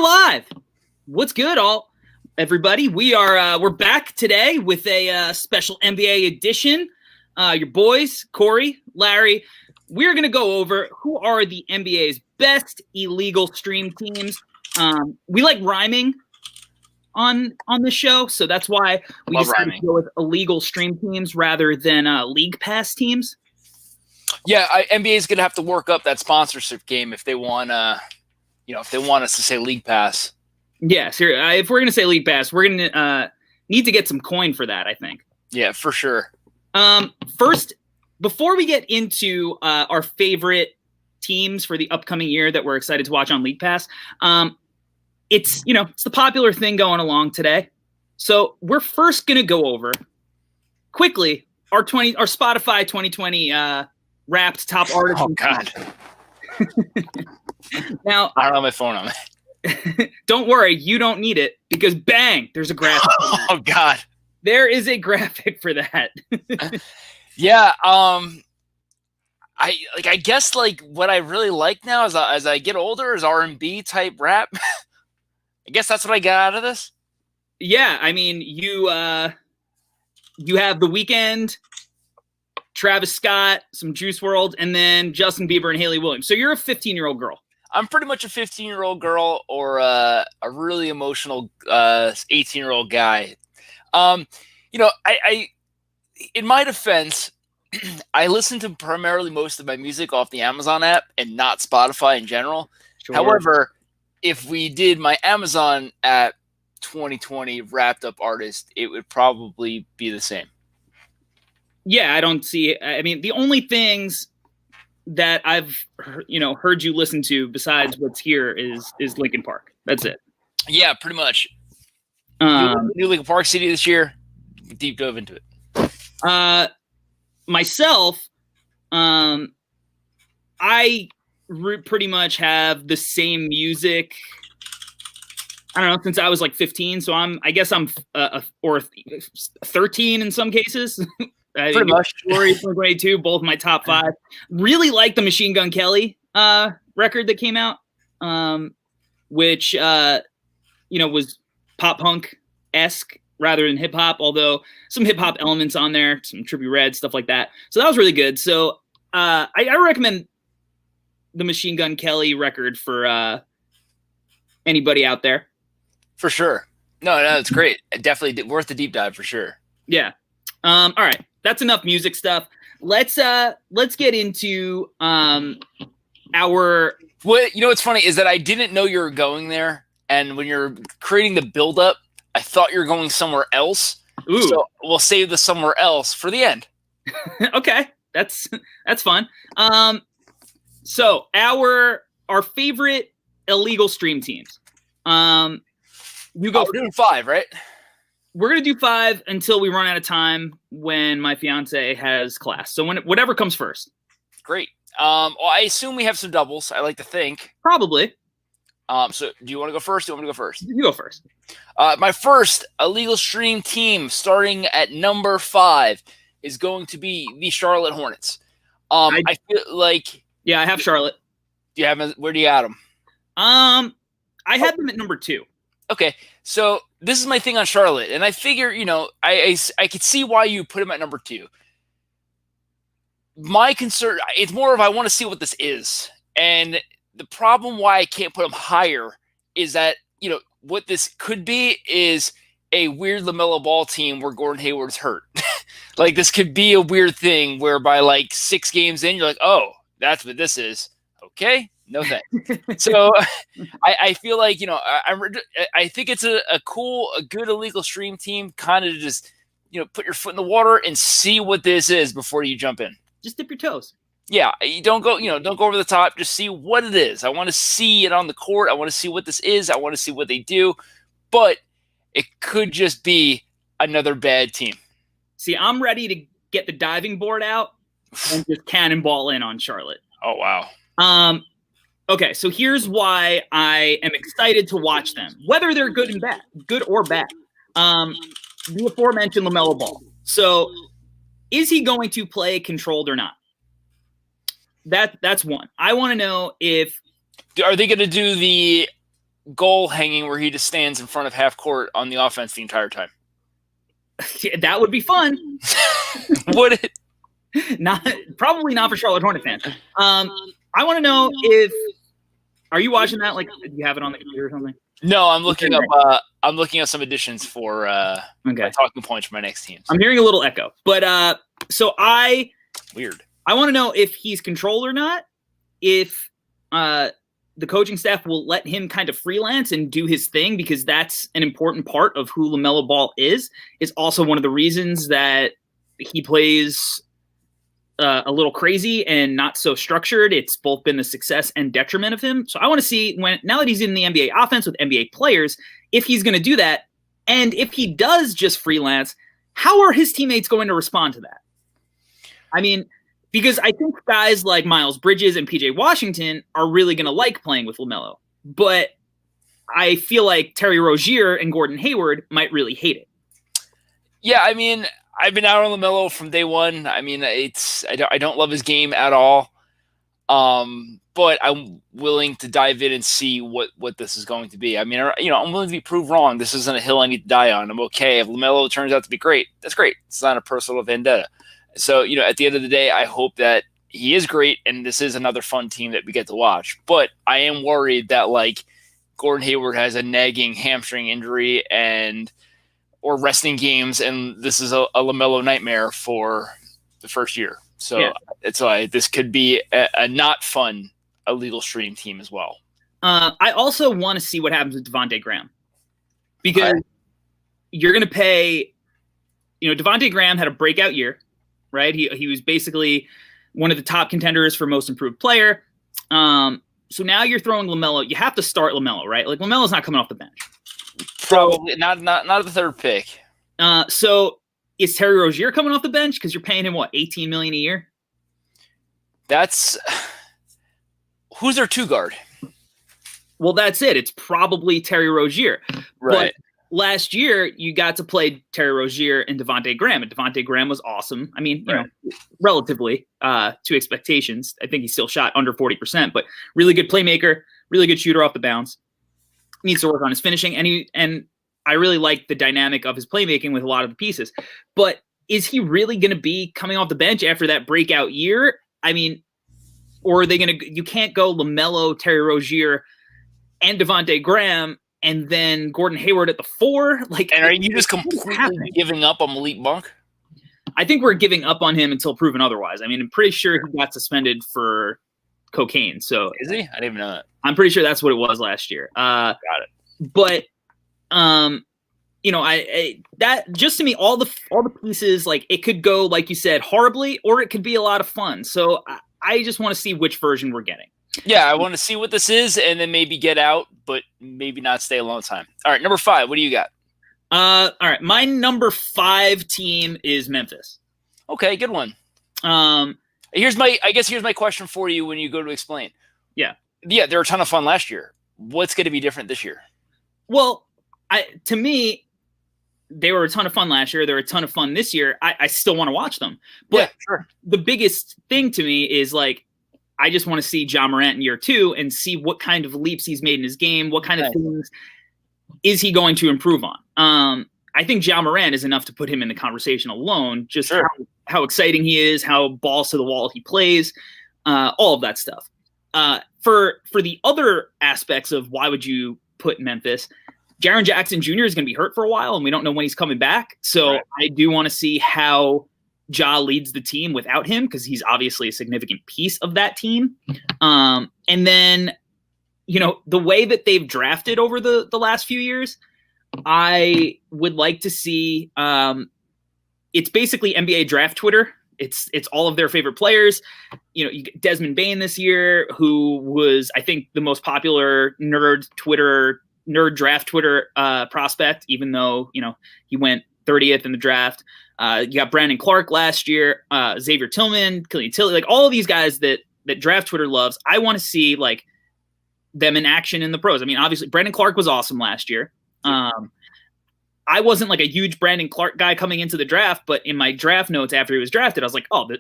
live. What's good, everybody? We're back today with a special NBA edition. Your boys, Corey, Larry. We're gonna go over who are the NBA's best illegal stream teams. We like rhyming on this show, so that's why we decided to go with illegal stream teams rather than league pass teams. Yeah, NBA is gonna have to work up that sponsorship game if they want if they want us to say league pass. Yes, if we're going to say league pass, we're going to need to get some coin for that, I think. Yeah, for sure. First, before we get into our favorite teams for the upcoming year that we're excited to watch on League Pass, it's the popular thing going along today. So we're first going to go over quickly our Spotify 2020 Wrapped top artists. Oh God. Now, I don't have my phone on me. Don't worry, you don't need it because bang, there's a graphic. Oh God. There is a graphic for that. Yeah, I guess what I really like now as I get older is R&B type rap. I guess that's what I got out of this. Yeah, I mean, you have The Weeknd, Travis Scott, some Juice WRLD, and then Justin Bieber and Hayley Williams. So you're a 15-year-old girl. I'm pretty much a 15-year-old girl or a really emotional 18-year-old guy. I in my defense, I listen to primarily most of my music off the Amazon app and not Spotify in general. Sure. However, if we did my Amazon app 2020 wrapped up artist, it would probably be the same. Yeah, I don't see. I mean, the only things that I've heard you listen to besides what's here is Linkin Park. That's it. Yeah, pretty much. New Linkin Park CD this year. Deep dove into it. Myself, I pretty much have the same music. I don't know, since I was like 15. So I guess I'm or 13 in some cases. Pretty much. Story from grade 2, both my top 5. Really like the Machine Gun Kelly record that came out, which was pop punk-esque rather than hip hop. Although some hip hop elements on there, some Trippie Redd stuff like that. So that was really good. So I recommend the Machine Gun Kelly record for anybody out there. For sure. No, it's great. Definitely worth the deep dive for sure. Yeah. All right. That's enough music stuff. Let's get into our. What's funny is that I didn't know you were going there, and when you're creating the build-up, I thought you were going somewhere else. Ooh. So we'll save the somewhere else for the end. Okay, that's fun. So our favorite illegal stream teams. You go. We're doing 5, right? We're going to do 5 until we run out of time when my fiance has class. So whatever comes first. Great. Well, I assume we have some doubles. I like to think. Probably. So do you want to go first? Do you want me to go first? You go first. My first illegal stream team starting at number 5 is going to be the Charlotte Hornets. I feel like. Yeah, I have Charlotte. Do you have where do you have them? I have them at number 2. Okay, so this is my thing on Charlotte, and I figure, I could see why you put him at number 2. My concern, it's more of I want to see what this is, and the problem why I can't put him higher is that, what this could be is a weird LaMelo Ball team where Gordon Hayward's hurt. Like, this could be a weird thing whereby, 6 games in, you're like, oh, that's what this is. Okay. No thanks. So I feel like, I think it's a good illegal stream team. Kind of just, put your foot in the water and see what this is before you jump in. Just dip your toes. Yeah, you don't go over the top. Just see what it is. I want to see it on the court. I want to see what this is. I want to see what they do. But it could just be another bad team. See, I'm ready to get the diving board out and just cannonball in on Charlotte. Oh wow. Okay, so here's why I am excited to watch them, whether they're good or bad. The aforementioned LaMelo Ball. So, is he going to play controlled or not? That's one. I want to know if are they going to do the goal hanging where he just stands in front of half court on the offense the entire time. That would be fun. Would it? Probably not for Charlotte Hornet fans. I want to know if are you watching that? Like, do you have it on the computer or something? No, I'm looking up. I'm looking at some additions for my talking points for my next teams. I'm hearing a little echo, but so weird. I want to know if he's controlled or not. If the coaching staff will let him kind of freelance and do his thing, because that's an important part of who LaMelo Ball is. It's also one of the reasons that he plays a little crazy and not so structured. It's both been the success and detriment of him. So I want to see now that he's in the NBA offense with NBA players, if he's going to do that. And if he does just freelance, how are his teammates going to respond to that? I mean, because I think guys like Miles Bridges and PJ Washington are really going to like playing with LaMelo. But I feel like Terry Rozier and Gordon Hayward might really hate it. Yeah, I mean, I've been out on LaMelo from day one. I mean, I don't love his game at all. But I'm willing to dive in and see what this is going to be. I mean, I'm willing to be proved wrong. This isn't a hill I need to die on. I'm okay. If LaMelo turns out to be great, that's great. It's not a personal vendetta. So, at the end of the day, I hope that he is great and this is another fun team that we get to watch. But I am worried that, like, Gordon Hayward has a nagging hamstring injury or resting games, and this is a LaMelo nightmare for the first year. So It's why this could be a not fun illegal stream team as well. I also want to see what happens with Devontae Graham, because you're going to pay. Devontae Graham had a breakout year, right? He was basically one of the top contenders for most improved player. So now you're throwing LaMelo. You have to start LaMelo, right? Like, LaMelo's not coming off the bench. Probably not the third pick. So is Terry Rozier coming off the bench because you're paying him $18 million a year? That's who's their two guard. Well, that's it. It's probably Terry Rozier. Right. But last year you got to play Terry Rozier and Devontae Graham, and Devontae Graham was awesome. I mean, relatively to expectations. I think he still shot under 40%, but really good playmaker, really good shooter off the bounce. Needs to work on his finishing, and I really like the dynamic of his playmaking with a lot of the pieces. But is he really going to be coming off the bench after that breakout year? I mean, or are they going to? You can't go LaMelo, Terry Rozier, and Devontae Graham, and then Gordon Hayward at the 4. Like, and are you just completely giving up on Malik Monk? I think we're giving up on him until proven otherwise. I mean, I'm pretty sure he got suspended for cocaine. So is he? I didn't even know that. I'm pretty sure that's what it was last year. Got it. But I that just to me, all the pieces, like, it could go, like you said, horribly, or it could be a lot of fun. So I just want to see which version we're getting. Yeah, I want to see what this is, and then maybe get out, but maybe not stay a long time. All right, number 5. What do you got? All right, my number 5 team is Memphis. Okay, good one. Here's my question for you when you go to explain. Yeah, they were a ton of fun last year. What's going to be different this year? Well, to me, they were a ton of fun last year. They're a ton of fun this year. I still want to watch them. But yeah, sure. The biggest thing to me is, like, I just want to see Ja Morant in year 2 and see what kind of leaps he's made in his game. What kind of things is he going to improve on? I think Ja Morant is enough to put him in the conversation alone. Just how exciting he is, how balls to the wall he plays, all of that stuff. For the other aspects of why would you put Memphis, Jaren Jackson Jr. is going to be hurt for a while, and we don't know when he's coming back. So I do want to see how Ja leads the team without him, because he's obviously a significant piece of that team. And then, the way that they've drafted over the last few years, I would like to see it's basically NBA draft Twitter. It's all of their favorite players. You get Desmond Bane this year, who was, I think, the most popular nerd draft Twitter prospect, even though, he went 30th in the draft. You got Brandon Clark last year, Xavier Tillman, Killian Tilly, like all of these guys that draft Twitter loves. I want to see, like, them in action in the pros. I mean, obviously Brandon Clark was awesome last year. I wasn't like a huge Brandon Clark guy coming into the draft, but in my draft notes after he was drafted, I was like, oh,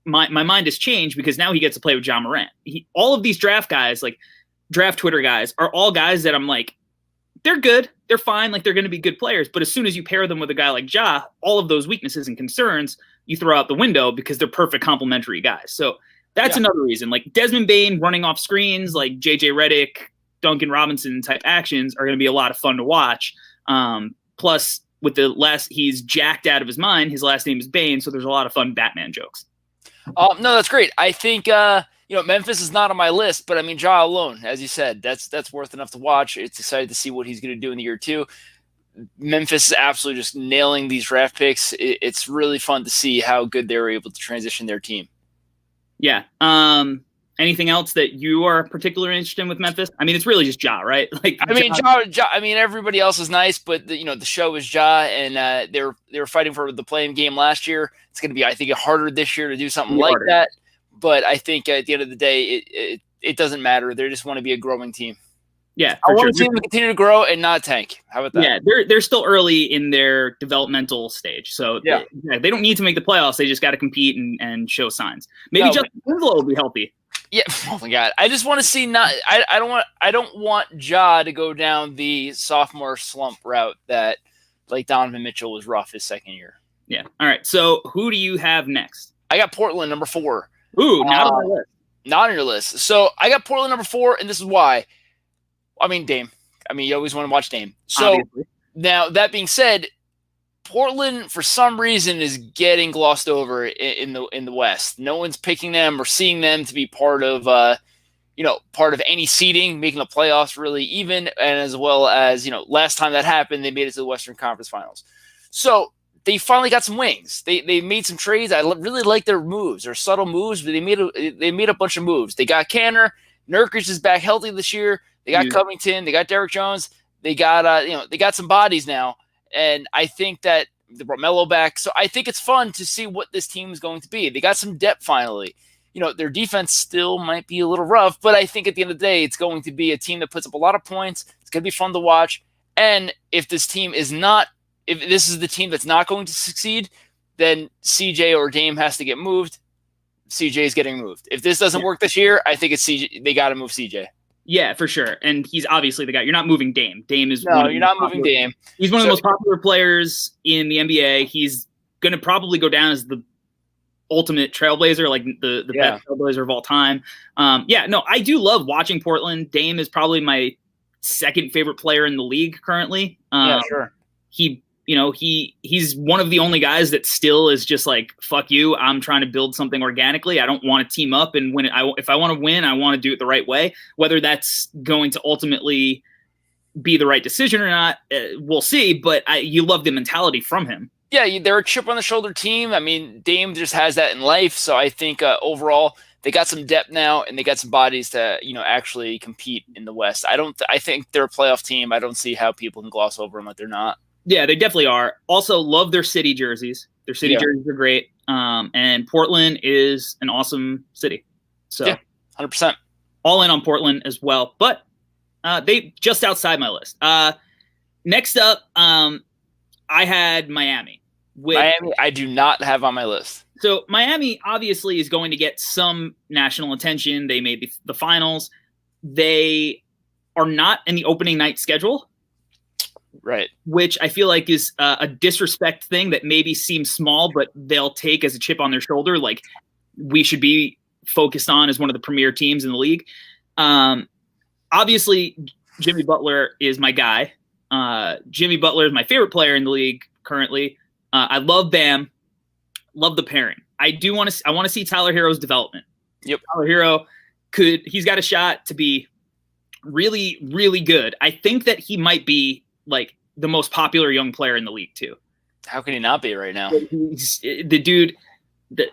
my mind has changed because now he gets to play with Ja Morant. All of these draft guys, like, draft Twitter guys are all guys that I'm like, they're good, they're fine, like they're going to be good players. But as soon as you pair them with a guy like Ja, all of those weaknesses and concerns you throw out the window because they're perfect complementary guys. So that's another reason. Like Desmond Bane running off screens, like JJ Redick, Duncan Robinson type actions are going to be a lot of fun to watch. Plus, with he's jacked out of his mind. His last name is Bane, so there's a lot of fun Batman jokes. No, that's great. I think Memphis is not on my list, but I mean, Ja alone, as you said, that's worth enough to watch. It's excited to see what he's going to do in the year 2. Memphis is absolutely just nailing these draft picks. It's really fun to see how good they were able to transition their team. Yeah. Anything else that you are particularly interested in with Memphis? I mean, it's really just Ja, right? Like, I mean, Ja. I mean, everybody else is nice, but the show is Ja, and they were fighting for the playing game last year. It's going to be, I think, harder this year to do something like that. But I think at the end of the day, it doesn't matter. They just want to be a growing team. Yeah, I want the team to continue to grow and not tank. How about that? Yeah, they're still early in their developmental stage, so they don't need to make the playoffs. They just got to compete and show signs. Maybe Justin Winslow will be healthy. Yeah. Oh my God. I just want to see I don't want Ja to go down the sophomore slump route that like Donovan Mitchell was rough his second year. Yeah. All right. So who do you have next? I got Portland number 4. Ooh, not on my list. Not on your list. So I got Portland number 4, and this is why. I mean, Dame. I mean, you always want to watch Dame. So obviously. Now that being said, Portland, for some reason, is getting glossed over in the West. No one's picking them or seeing them to be part of any seeding, making the playoffs really even, and as well as last time that happened, they made it to the Western Conference Finals. So they finally got some wings. They made some trades. I really like their moves. They're subtle moves, but they made a bunch of moves. They got Kanter. Nurkic is back healthy this year. They got Covington. They got Derrick Jones. They got they got some bodies now. And I think that they brought Melo back. So I think it's fun to see what this team is going to be. They got some depth finally. Their defense still might be a little rough, but I think at the end of the day, it's going to be a team that puts up a lot of points. It's going to be fun to watch. And if this is the team that's not going to succeed, then CJ or Dame has to get moved. CJ is getting moved. If this doesn't work this year, I think it's CJ. They got to move CJ. Yeah, for sure. And he's obviously the guy. You're not moving Dame. Dame is you're not moving Dame. He's one of the most popular players in the NBA. He's going to probably go down as the ultimate trailblazer, like the best trailblazer of all time. I do love watching Portland. Dame is probably my second favorite player in the league currently. Sure. He's one of the only guys that still is just like, fuck you, I'm trying to build something organically. I don't want to team up and win it. If I want to win, I want to do it the right way. Whether that's going to ultimately be the right decision or not, we'll see. But you love the mentality from him. Yeah, they're a chip on the shoulder team. I mean, Dame just has that in life. So I think overall they got some depth now and they got some bodies to actually compete in the West. I think they're a playoff team. I don't see how people can gloss over them like they're not. Yeah, they definitely are. Also, love their city jerseys. Their city jerseys are great. And Portland is an awesome city. So 100%. All in on Portland as well. But they just outside my list. Next up, I had Miami. Miami, I do not have on my list. So Miami obviously is going to get some national attention. They made the finals. They are not in the opening night schedule. Right. Which I feel like is a disrespect thing that maybe seems small, but they'll take as a chip on their shoulder. Like we should be focused on as one of the premier teams in the league. Obviously, Jimmy Butler is my guy. Jimmy Butler is my favorite player in the league currently. I love Bam. Love the pairing. I want to see Tyler Hero's development. Yep. Tyler Hero he's got a shot to be really, really good. I think that he might be like the most popular young player in the league too. How can he not be right now? The dude,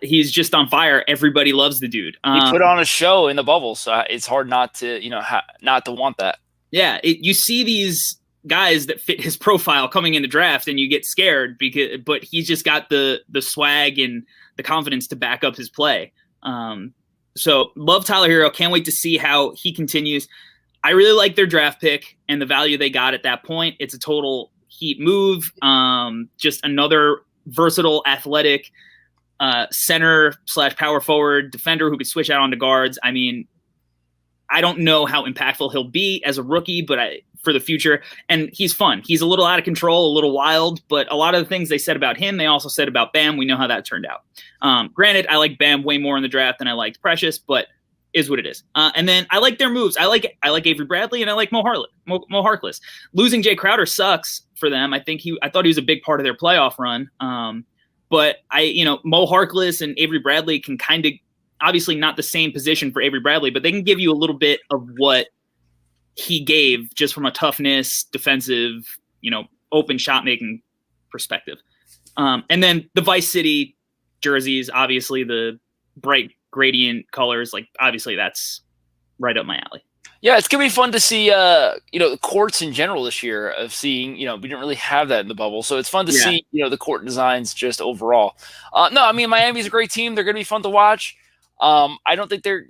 he's just on fire. Everybody loves the dude. He put on a show in the bubble, so it's hard not to, not to want that. Yeah, you see these guys that fit his profile coming in the draft, and you get scared but he's just got the swag and the confidence to back up his play. So love Tyler Hero. Can't wait to see how he continues. I really like their draft pick and the value they got at that point. It's a total Heat move. Just another versatile, athletic center / power forward defender who could switch out onto guards. I mean, I don't know how impactful he'll be as a rookie, but for the future. And he's fun. He's a little out of control, a little wild, but a lot of the things they said about him, they also said about Bam. We know how that turned out. Granted, I like Bam way more in the draft than I liked Precious, but is what it is. And then I like their moves. I like Avery Bradley and I like Mo Harkless. Losing Jay Crowder sucks for them. I thought he was a big part of their playoff run. But Mo Harkless and Avery Bradley can kind of, obviously not the same position for Avery Bradley, but they can give you a little bit of what he gave just from a toughness, defensive, open shot making perspective. And then the Vice City jerseys, obviously the bright gradient colors, like obviously that's right up my alley. Yeah, it's gonna be fun to see the courts in general this year, of seeing, we didn't really have that in the bubble. So it's fun to see, the court designs just overall. No, I mean, Miami's a great team. They're gonna be fun to watch. I don't think they're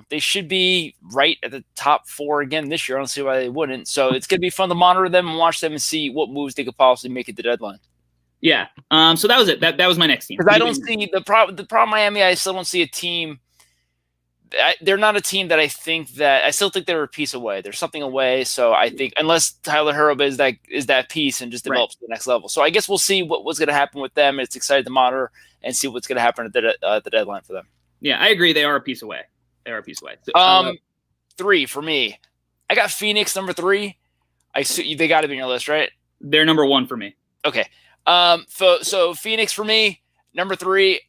they should be right at the top 4 again this year. I don't see why they wouldn't. So it's gonna be fun to monitor them and watch them and see what moves they could possibly make at the deadline. Yeah. So that was it. That was my next team. Because I don't see the problem Miami. I still don't see a team. They're not a team that I still think they're a piece away. There's something away. So I think unless Tyler Herro is that piece and just develops to the next level. So I guess we'll see what's going to happen with them. It's exciting to monitor and see what's going to happen at the deadline for them. Yeah, I agree. They are a piece away. So, 3 for me. I got Phoenix number 3. They got to be on your list, right? They're number 1 for me. Okay. So Phoenix for me, number 3.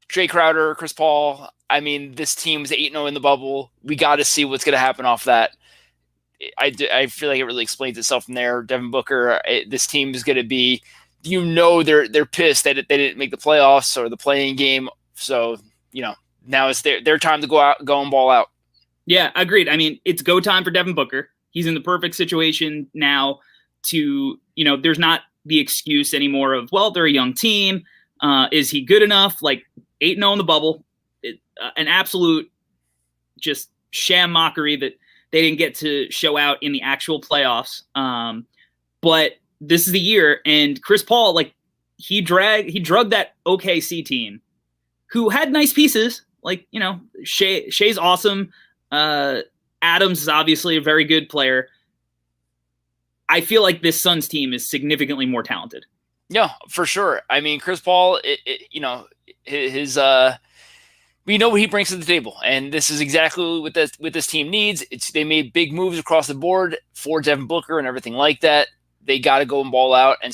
Jay Crowder, Chris Paul. I mean, this team is 8-0 in the bubble. We got to see what's going to happen off that. I feel like it really explains itself from there. Devin Booker, this team is going to be, they're pissed that they didn't make the playoffs or the playing game. So, now it's their time to go and ball out. Yeah, agreed. I mean, it's go time for Devin Booker. He's in the perfect situation now to, there's not the excuse anymore of, well, they're a young team. Is he good enough? Like 8-0 in the bubble, an absolute just sham mockery that they didn't get to show out in the actual playoffs. But this is the year, and Chris Paul, like he drugged that OKC team, who had nice pieces. Like Shea's awesome. Adams is obviously a very good player. I feel like this Suns team is significantly more talented. Yeah, for sure. I mean, Chris Paul, we know what he brings to the table, and this is exactly what this team needs. They made big moves across the board for Devin Booker and everything like that. They got to go and ball out and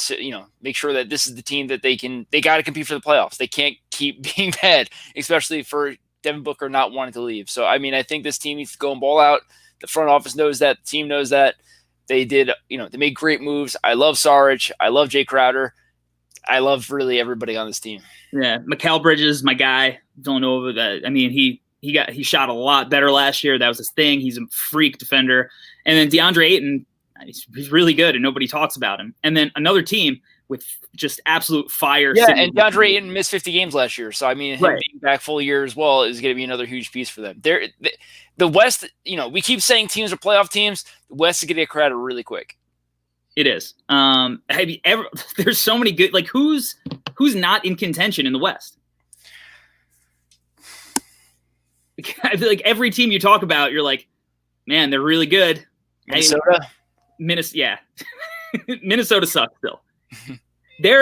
make sure that this is the team that they got to compete for the playoffs. They can't keep being bad, especially for Devin Booker not wanting to leave. So, I mean, I think this team needs to go and ball out. The front office knows that. The team knows that. They did, they made great moves. I love Saric. I love Jay Crowder. I love really everybody on this team. Yeah, Mikal Bridges, my guy, Villanova. That I mean, he shot a lot better last year. That was his thing. He's a freak defender. And then DeAndre Ayton, he's really good, and nobody talks about him. And then another team with just absolute fire. Yeah, and DeAndre Ayton missed 50 games last year, so I mean, him being back full year as well is going to be another huge piece for them. The West, we keep saying teams are playoff teams. The West is going to get crowded really quick. It is. Have you ever? There's so many good. Like who's not in contention in the West? I feel like every team you talk about, you're like, man, they're really good. Minnesota. Yeah. Minnesota sucks still. They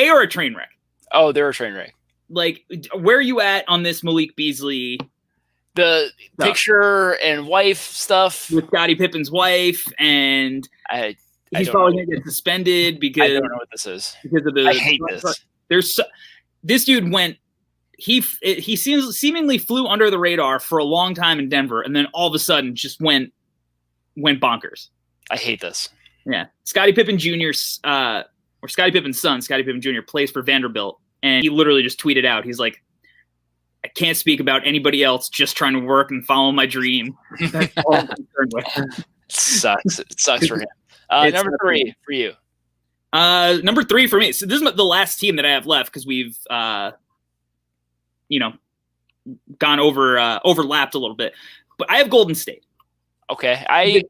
are a train wreck. Oh, they're a train wreck. Like, where are you at on this Malik Beasley? The stuff? Picture and wife stuff with Scottie Pippen's wife, and he's probably going to get suspended because I don't know what this is. Because of the I hate this. This dude went. He seemingly flew under the radar for a long time in Denver, and then all of a sudden just went bonkers. I hate this. Yeah, Scottie Pippen Jr. Or Scottie Pippen's son, Scottie Pippen Jr. plays for Vanderbilt, and he literally just tweeted out, he's like, I can't speak about anybody else, just trying to work and follow my dream. That's all I'm concerned with. It sucks for him. Number 3 for you. Number 3 for me. So this is the last team that I have left because we've, gone overlapped a little bit. But I have Golden State. Okay.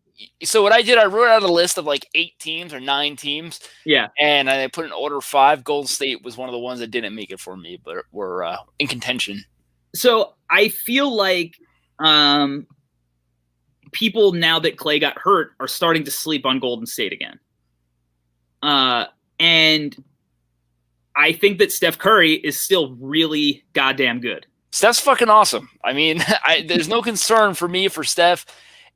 So what I did, I wrote out a list of like 8 teams or 9 teams. Yeah. And I put in order 5. Golden State was one of the ones that didn't make it for me, but were in contention. So I feel like people, now that Clay got hurt, are starting to sleep on Golden State again. And I think that Steph Curry is still really goddamn good. Steph's fucking awesome. I mean, there's no concern for me for Steph.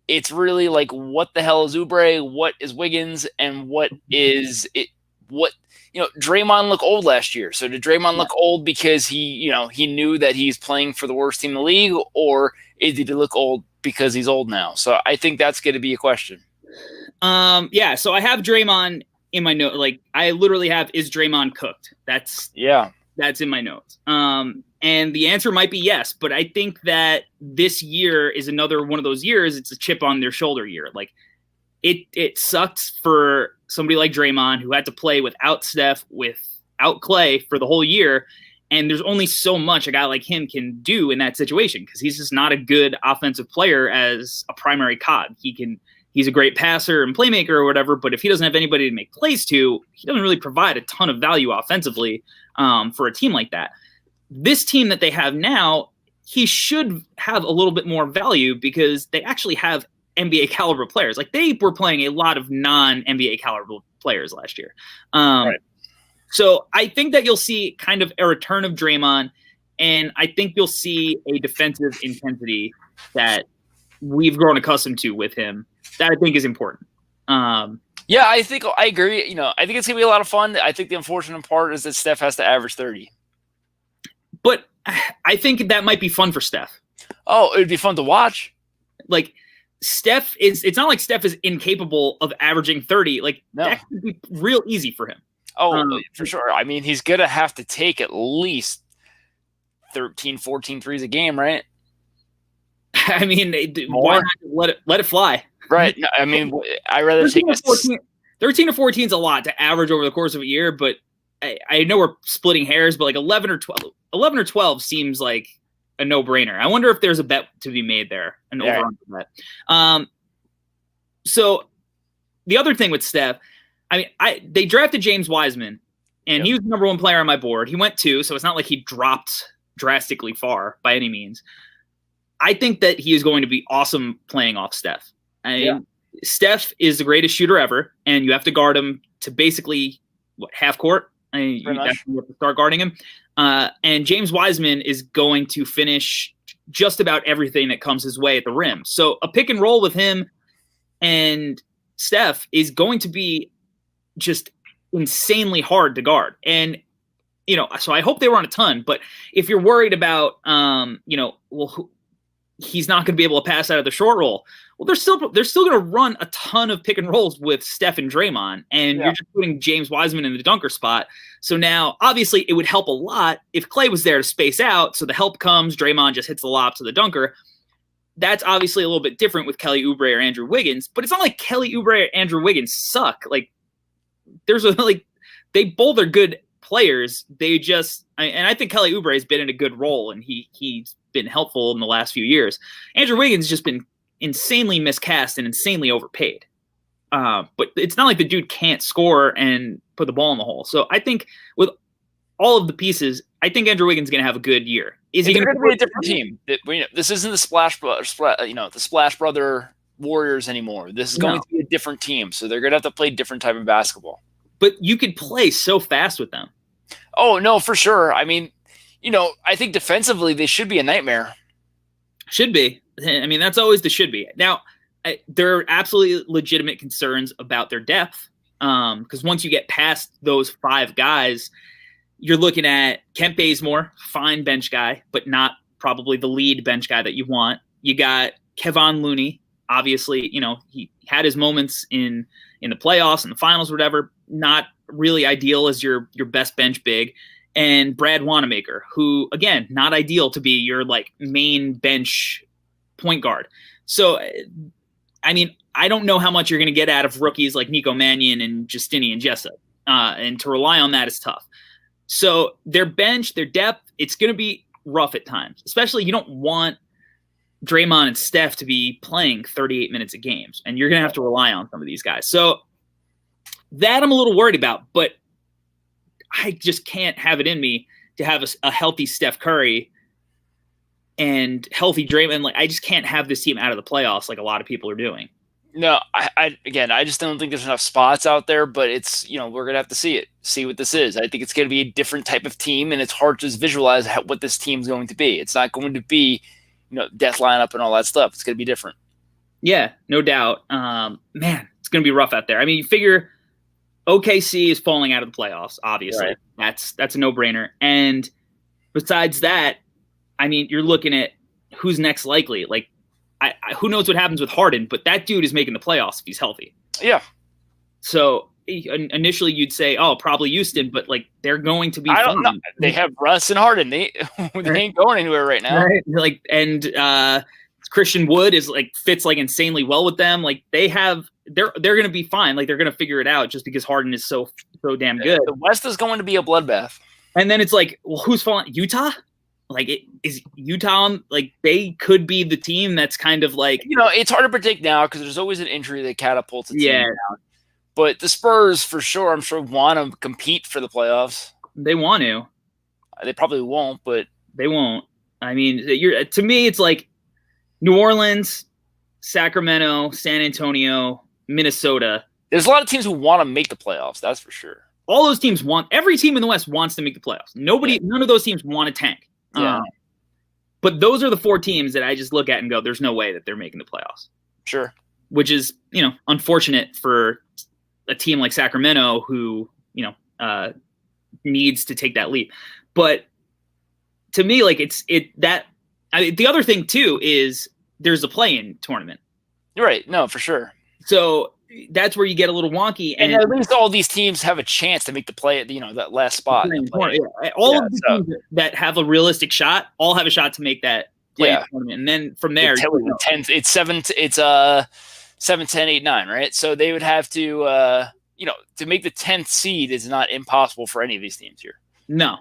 It's really like, what the hell is Oubre? What is Wiggins? And what is it? What, Draymond looked old last year. So did Draymond look old because he knew that he's playing for the worst team in the league, or did he look old because he's old now? So I think that's going to be a question. Yeah. So I have Draymond in my note. Like, I literally have, is Draymond cooked? That's in my notes. And the answer might be yes, but I think that this year is another one of those years. It's a chip on their shoulder year. Like, it sucks for somebody like Draymond, who had to play without Steph, without Clay for the whole year. And there's only so much a guy like him can do in that situation, because he's just not a good offensive player as a primary cog. He's a great passer and playmaker or whatever, but if he doesn't have anybody to make plays to, he doesn't really provide a ton of value offensively for a team like that. This team that they have now, he should have a little bit more value because they actually have NBA caliber players. Like, they were playing a lot of non-NBA caliber players last year. Right. So I think that you'll see kind of a return of Draymond, and I think you'll see a defensive intensity that we've grown accustomed to with him that I think is important. Yeah, I agree. I think it's going to be a lot of fun. I think the unfortunate part is that Steph has to average 30. But I think that might be fun for Steph. Oh, it would be fun to watch. Like, it's not like Steph is incapable of averaging 30. Like, that could be real easy for him. Oh, for sure. I mean, he's going to have to take at least 13, 14 threes a game, right? I mean, why not let it fly? Right. I mean, I'd rather take 13 or 14 is a lot to average over the course of a year, but I know we're splitting hairs, but like 11 or 12 seems like a no-brainer. I wonder if there's a bet to be made there, an over-under bet. So the other thing with Steph, I mean, they drafted James Wiseman, and he was the number one player on my board. He went 2, so it's not like he dropped drastically far by any means. I think that he is going to be awesome playing off Steph. Steph is the greatest shooter ever, and you have to guard him to basically half court. You have to start guarding him. And James Wiseman is going to finish just about everything that comes his way at the rim. So a pick and roll with him and Steph is going to be just insanely hard to guard. And, so I hope they run a ton. But if you're worried about, he's not going to be able to pass out of the short roll, well, they're still going to run a ton of pick and rolls with Steph and Draymond, and you're just putting James Wiseman in the dunker spot. So now, obviously, it would help a lot if Clay was there to space out. So the help comes, Draymond just hits the lob to the dunker. That's obviously a little bit different with Kelly Oubre or Andrew Wiggins, but it's not like Kelly Oubre or Andrew Wiggins suck. Like, they both are good players. And I think Kelly Oubre has been in a good role, and he's been helpful in the last few years. Andrew Wiggins has just been insanely miscast and insanely overpaid. But it's not like the dude can't score and put the ball in the hole. So I think with all of the pieces, I think Andrew Wiggins is going to have a good year. Is he going to be a different team? This isn't the the Splash Brother Warriors anymore. This is going to be a different team. So they're going to have to play different type of basketball. But you could play so fast with them. Oh, no, for sure. I mean, I think defensively they should be a nightmare. Should be. I mean, that's always the should be. Now, there are absolutely legitimate concerns about their depth, because once you get past those 5 guys, you're looking at Kent Bazemore, fine bench guy, but not probably the lead bench guy that you want. You got Kevon Looney. Obviously, he had his moments in the playoffs and the finals, or whatever. Not really ideal as your best bench big. And Brad Wanamaker, who, again, not ideal to be your main bench point guard. So, I mean, I don't know how much you're going to get out of rookies like Nico Mannion and Justinian Jessup. And to rely on that is tough. So their bench, their depth, it's going to be rough at times. Especially, you don't want Draymond and Steph to be playing 38 minutes of games. And you're going to have to rely on some of these guys. So that I'm a little worried about. But I just can't have it in me to have a healthy Steph Curry and healthy Draymond. Like, I just can't have this team out of the playoffs like a lot of people are doing. No, I just don't think there's enough spots out there, but it's, we're going to have to see what this is. I think it's going to be a different type of team, and it's hard to visualize what this team's going to be. It's not going to be, death lineup and all that stuff. It's going to be different. Yeah, no doubt. Man, it's going to be rough out there. I mean, you figure OKC is falling out of the playoffs, obviously. Right. That's a no-brainer. And besides that, I mean, you're looking at who's next likely. Like, who knows what happens with Harden, but that dude is making the playoffs if he's healthy. Yeah. So initially you'd say, oh, probably Houston, but like they're going to be. I don't know. They have Russ and Harden. They ain't going anywhere right now. Right. Like, and Christian Wood fits like insanely well with them. Like they're going to be fine. Like they're going to figure it out just because Harden is so damn good. The West is going to be a bloodbath. And then it's like, well, who's falling? Utah? Like, is Utah, like, they could be the team that's kind of like... it's hard to predict now because there's always an injury that catapults a team down. But the Spurs, for sure, I'm sure, want to compete for the playoffs. They want to. They probably won't, but... They won't. I mean, to me, it's like New Orleans, Sacramento, San Antonio, Minnesota. There's a lot of teams who want to make the playoffs, that's for sure. All those teams every team in the West wants to make the playoffs. None of those teams want to tank. Yeah. But those are the four teams that I just look at and go, there's no way that they're making the playoffs. Sure. Which is, unfortunate for a team like Sacramento who, needs to take that leap. But to me, like the other thing too is there's a play-in tournament. You're right. No, for sure. So that's where you get a little wonky. And at least all these teams have a chance to make the play at, that last spot. All of the teams that have a realistic shot all have a shot to make that play tournament. And then from there, it's 7, 10, 8, 9, right? So they would have to, to make the 10th seed is not impossible for any of these teams here. No.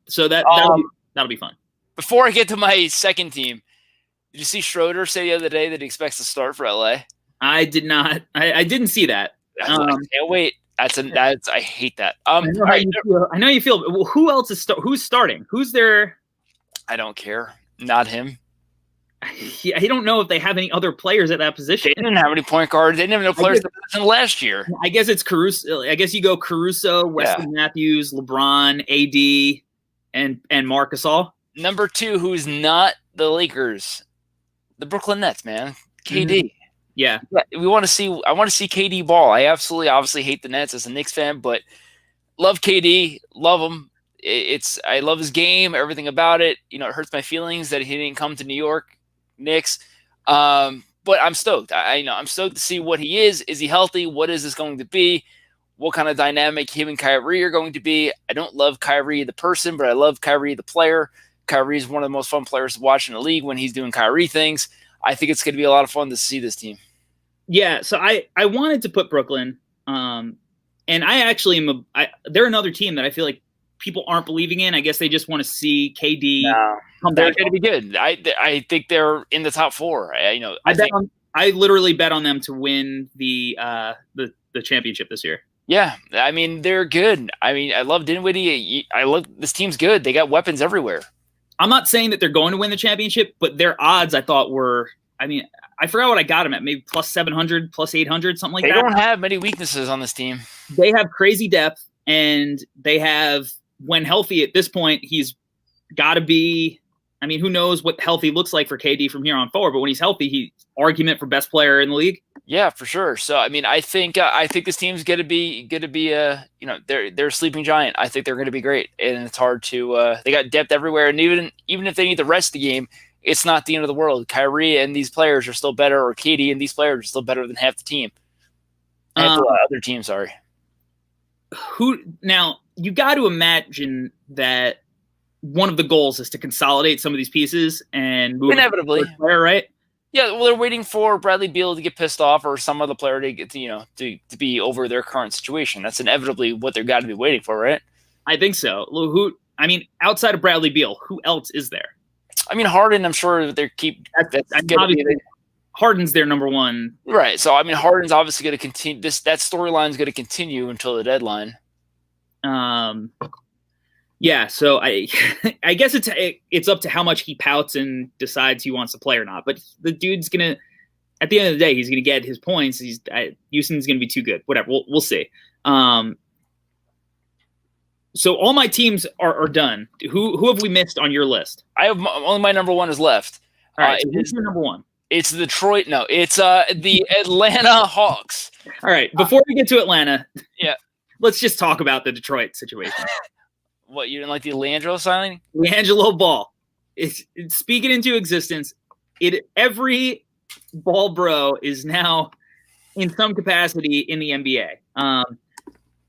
So that'll be fun. Before I get to my second team, did you see Schroeder say the other day that he expects to start for LA? I did not. I didn't see that. I can't wait. I hate that. I know you feel. Well, who else is who's starting? Who's there? I don't care. Not him. I don't know if they have any other players at that position. They didn't have any point guards. They didn't have no players at that position last year. I guess it's Caruso. I guess you go Caruso, Wesley Matthews, LeBron, AD, and Marc Gasol. Number 2, who's not the Lakers, the Brooklyn Nets, man. KD. Mm-hmm. Yeah. I want to see KD ball. I obviously hate the Nets as a Knicks fan, but love KD, love him. I love his game, everything about it. It hurts my feelings that he didn't come to New York Knicks. But I'm stoked. I'm stoked to see what he is. Is he healthy? What is this going to be? What kind of dynamic him and Kyrie are going to be? I don't love Kyrie the person, but I love Kyrie the player. Kyrie is one of the most fun players to watch in the league when he's doing Kyrie things. I think it's going to be a lot of fun to see this team. Yeah, so I wanted to put Brooklyn, and I actually they're another team that I feel like people aren't believing in. I guess they just want to see KD come back. They're going to be good. I think they're in the top 4. I literally bet on them to win the championship this year. Yeah, I mean they're good. I mean I love Dinwiddie. I love this team's good. They got weapons everywhere. I'm not saying that they're going to win the championship, but their odds I thought were. I mean, I forgot what I got them at. Maybe plus 700, plus 800, something like that. They don't have many weaknesses on this team. They have crazy depth, and they have, when healthy at this point, he's got to be. I mean, who knows what healthy looks like for KD from here on forward? But when he's healthy, he's argument for best player in the league. Yeah, for sure. So I mean, I think this team's gonna be they're a sleeping giant. I think they're gonna be great, and it's hard to they got depth everywhere, and even if they need the rest of the game, it's not the end of the world. Kyrie and these players are still better, or KD and these players are still better than half the team. Other teams, sorry. Now you got to imagine that one of the goals is to consolidate some of these pieces and move inevitably player, right? Yeah, well, they're waiting for Bradley Beal to get pissed off or some other player to get to be over their current situation. That's inevitably what they've got to be waiting for, right? I think so. Outside of Bradley Beal, who else is there? I mean, Harden, I'm sure they keep. Harden's their number one, right? So I mean, Harden's obviously going to continue. That storyline is going to continue until the deadline. Yeah, so I I guess it's up to how much he pouts and decides he wants to play or not. But the dude's gonna, at the end of the day, he's gonna get his points. Houston's gonna be too good. Whatever, we'll see. So all my teams are done. Who have we missed on your list? I have only my number one is left. All right, so who's your number one? It's Detroit. No, it's the Atlanta Hawks. All right, before we get to Atlanta, yeah, let's just talk about the Detroit situation. What, you didn't like the LiAngelo signing? LiAngelo Ball. It's speaking into existence. Every ball bro is now in some capacity in the NBA.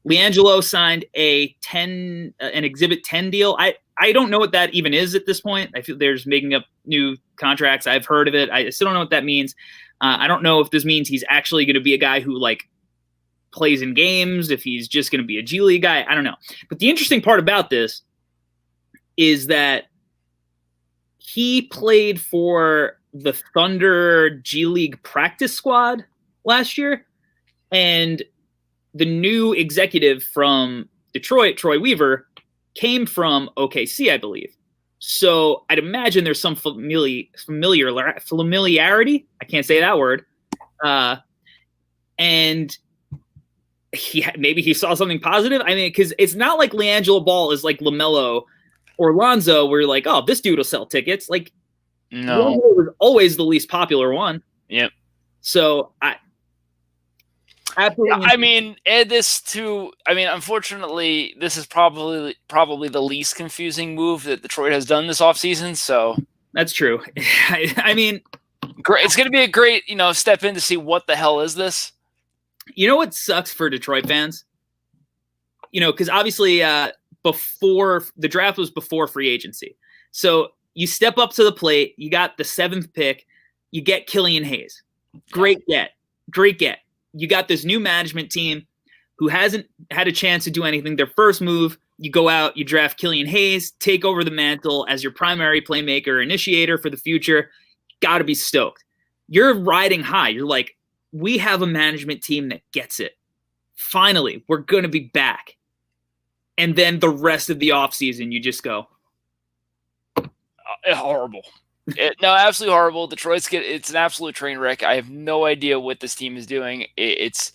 LiAngelo signed an Exhibit 10 deal. I don't know what that even is at this point. I feel there's making up new contracts. I've heard of it. I still don't know what that means. I don't know if this means he's actually going to be a guy who like plays in games, if he's just going to be a G League guy. I don't know. But the interesting part about this is that he played for the Thunder G League practice squad last year. And the new executive from Detroit, Troy Weaver, came from OKC, I believe. So I'd imagine there's some familiarity. I can't say that word. And maybe he saw something positive. I mean, because it's not like LiAngelo Ball is like LaMelo or Lonzo, where you're like, oh, this dude will sell tickets. Like, no, Lonzo was always the least popular one. Yep. So absolutely. I mean, add this to. I mean, unfortunately, this is probably the least confusing move that Detroit has done this offseason. So that's true. I mean, great. It's going to be a great, step in to see what the hell is this. You know what sucks for Detroit fans? Because obviously, before the draft was before free agency, so you step up to the plate. You got the 7th pick. You get Killian Hayes. Great get. You got this new management team who hasn't had a chance to do anything. Their first move, you go out, you draft Killian Hayes, take over the mantle as your primary playmaker, initiator for the future. Got to be stoked. You're riding high. You're like, we have a management team that gets it. Finally, we're going to be back. And then the rest of the offseason, you just go. Horrible. No, absolutely horrible. It's an absolute train wreck. I have no idea what this team is doing. It's,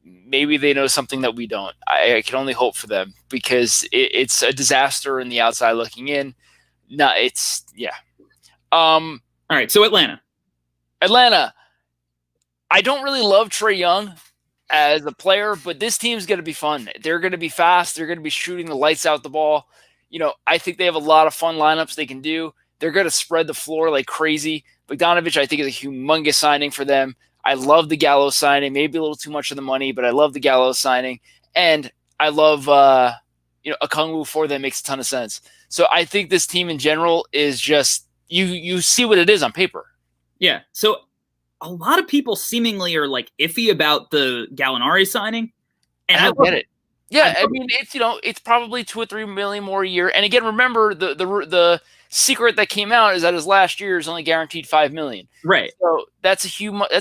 maybe they know something that we don't. I can only hope for them because it's a disaster in the outside looking in. No, yeah. All right, so Atlanta. I don't really love Trae Young as a player, but this team's going to be fun. They're going to be fast. They're going to be shooting the lights out the ball. I think they have a lot of fun lineups they can do. They're going to spread the floor like crazy. Bogdanovich, I think, is a humongous signing for them. I love the Gallo signing. Maybe a little too much of the money, but I love the Gallo signing. And I love, Okongwu for them. Makes a ton of sense. So I think this team in general is just, you see what it is on paper. Yeah. So a lot of people seemingly are like iffy about the Gallinari signing. And I get it. Yeah. I mean, it's probably $2 or $3 million more a year. And again, remember the secret that came out is that his last year is only guaranteed $5 million. Right. So that's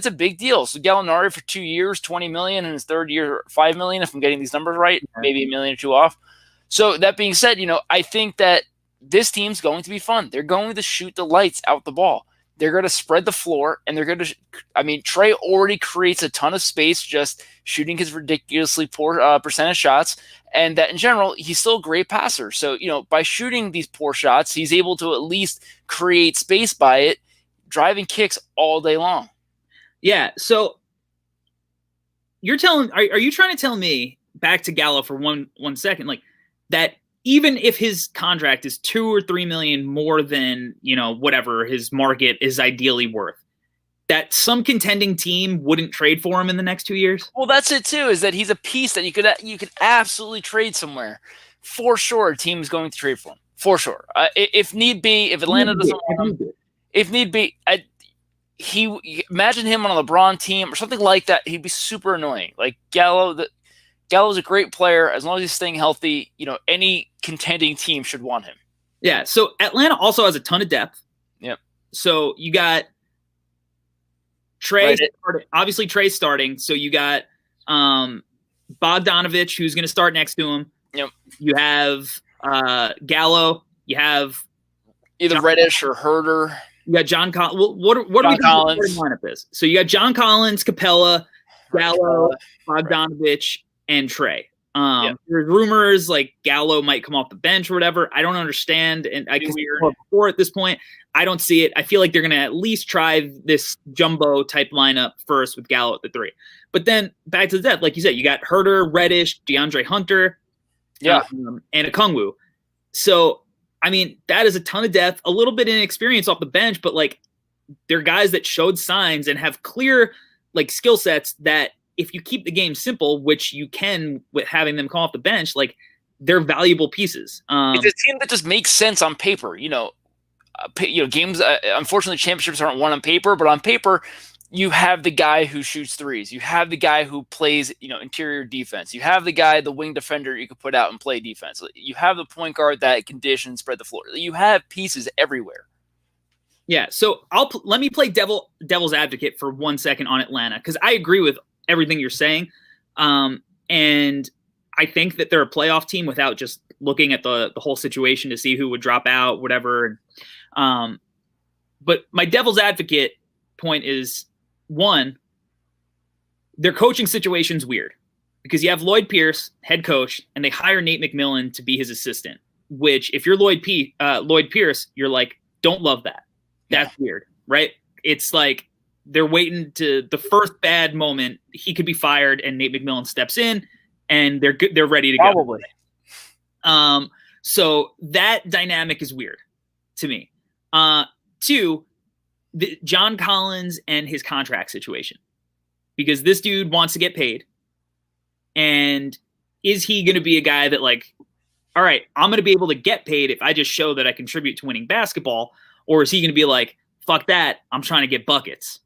a big deal. So Gallinari for 2 years, $20 million, and his third year, $5 million, if I'm getting these numbers right, maybe $1 million or $2 million off. So that being said, I think that this team's going to be fun. They're going to shoot the lights out the ball. They're going to spread the floor, and they're going to Trae already creates a ton of space just shooting his ridiculously poor percentage shots, and that in general, he's still a great passer. So, by shooting these poor shots, he's able to at least create space by it, driving kicks all day long. Yeah, so are you trying to tell me, back to Gallo for one second, like that even if his contract is $2 or $3 million more than, whatever his market is ideally worth, that some contending team wouldn't trade for him in the next 2 years? Well, that's it too, is that he's a piece that you could absolutely trade somewhere. For sure, a team is going to trade for him. For sure. If need be, if Atlanta doesn't want him, if need be, imagine him on a LeBron team or something like that. He'd be super annoying. Like Gallo's a great player. As long as he's staying healthy, any contending team should want him. Yeah. So Atlanta also has a ton of depth. Yep. So you got Trae, obviously Trae's starting. So you got Bogdanovich, who's going to start next to him. Yep. You have Gallo. You have either Reddish or Herder. You got John Collins. What do we think the lineup is? So you got John Collins, Capella, Gallo, Bogdanovich, and Trey. There's rumors like Gallo might come off the bench or whatever. I don't understand, and I can see before at this point. I don't see it. I feel like they're going to at least try this jumbo type lineup first with Gallo at the 3. But then back to the depth, like you said, you got Herder, Reddish, DeAndre Hunter, and Okongwu. So, I mean, that is a ton of depth, a little bit of inexperience off the bench, but like they're guys that showed signs and have clear like skill sets that if you keep the game simple, which you can with having them come off the bench, like they're valuable pieces. It's a team that just makes sense on paper. Games. Unfortunately, championships aren't won on paper, but on paper, you have the guy who shoots threes. You have the guy who plays, interior defense. You have the guy, the wing defender you could put out and play defense. You have the point guard that can dish and spread the floor. You have pieces everywhere. Yeah. So let me play devil's advocate for 1 second on Atlanta, because I agree with everything you're saying, and I think that they're a playoff team without just looking at the whole situation to see who would drop out, whatever. But my devil's advocate point is, one, their coaching situation's weird because you have Lloyd Pierce, head coach, and they hire Nate McMillan to be his assistant, which if you're Lloyd Pierce, you're like, don't love that. That's weird, right? It's like they're waiting to the first bad moment. He could be fired and Nate McMillan steps in and they're good. They're ready to go. Probably. So that dynamic is weird to me. 2, John Collins and his contract situation, because this dude wants to get paid. And is he going to be a guy that like, all right, I'm going to be able to get paid if I just show that I contribute to winning basketball? Or is he going to be like, fuck that, I'm trying to get buckets.